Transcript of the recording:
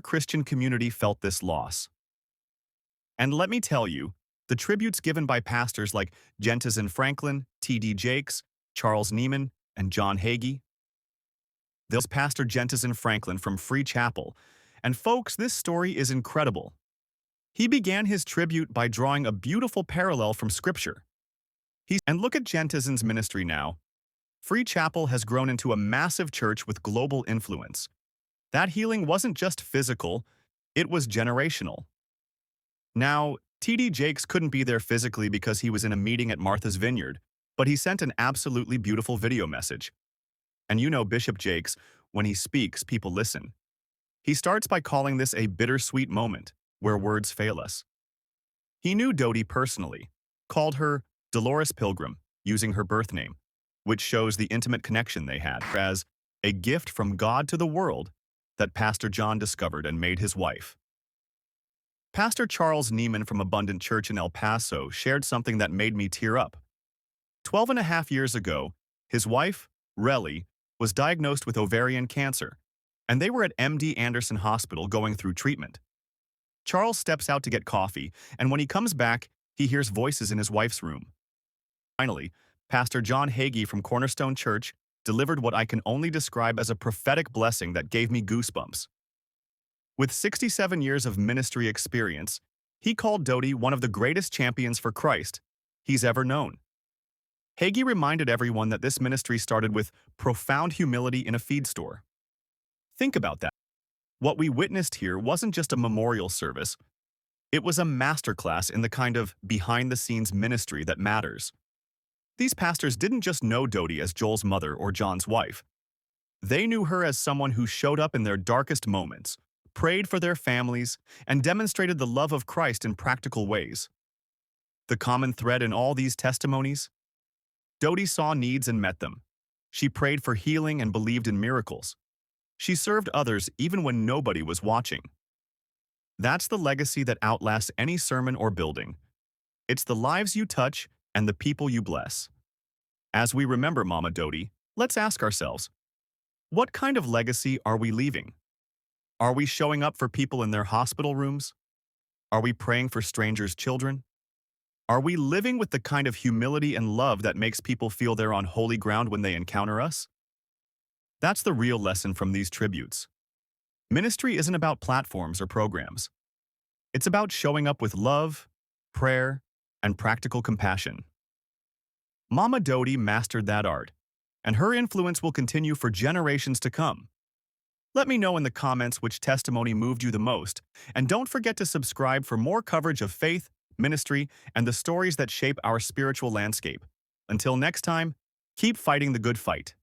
Christian community felt this loss. And let me tell you, the tributes given by pastors like Jentezen Franklin, T.D. Jakes, Charles Neman, and John Hagee. There's Pastor Jentezen Franklin from Free Chapel. And folks, this story is incredible. He began his tribute by drawing a beautiful parallel from Scripture. And look at Jentezen's ministry now. Free Chapel has grown into a massive church with global influence. That healing wasn't just physical, it was generational. Now, T.D. Jakes couldn't be there physically because he was in a meeting at Martha's Vineyard, but he sent an absolutely beautiful video message. And you know Bishop Jakes, when he speaks, people listen. He starts by calling this a bittersweet moment, where words fail us. He knew Dodie personally, called her Dolores Pilgrim, using her birth name, which shows the intimate connection they had, as a gift from God to the world that Pastor John discovered and made his wife. Pastor Charles Neman from Abundant Church in El Paso shared something that made me tear up. 12.5 years ago, his wife, Relly, was diagnosed with ovarian cancer, and they were at MD Anderson Hospital going through treatment. Charles steps out to get coffee, and when he comes back, he hears voices in his wife's room. Finally, Pastor John Hagee from Cornerstone Church delivered what I can only describe as a prophetic blessing that gave me goosebumps. With 67 years of ministry experience, he called Dodie one of the greatest champions for Christ he's ever known. Hagee reminded everyone that this ministry started with profound humility in a feed store. Think about that. What we witnessed here wasn't just a memorial service. It was a masterclass in the kind of behind-the-scenes ministry that matters. These pastors didn't just know Dodie as Joel's mother or John's wife. They knew her as someone who showed up in their darkest moments, prayed for their families, and demonstrated the love of Christ in practical ways. The common thread in all these testimonies? Dodie saw needs and met them. She prayed for healing and believed in miracles. She served others even when nobody was watching. That's the legacy that outlasts any sermon or building. It's the lives you touch and the people you bless. As we remember Mama Dodie, let's ask ourselves, what kind of legacy are we leaving? Are we showing up for people in their hospital rooms? Are we praying for strangers' children? Are we living with the kind of humility and love that makes people feel they're on holy ground when they encounter us? That's the real lesson from these tributes. Ministry isn't about platforms or programs. It's about showing up with love, prayer, and practical compassion. Mama Dodie mastered that art, and her influence will continue for generations to come. Let me know in the comments which testimony moved you the most, and don't forget to subscribe for more coverage of faith, ministry, and the stories that shape our spiritual landscape. Until next time, keep fighting the good fight.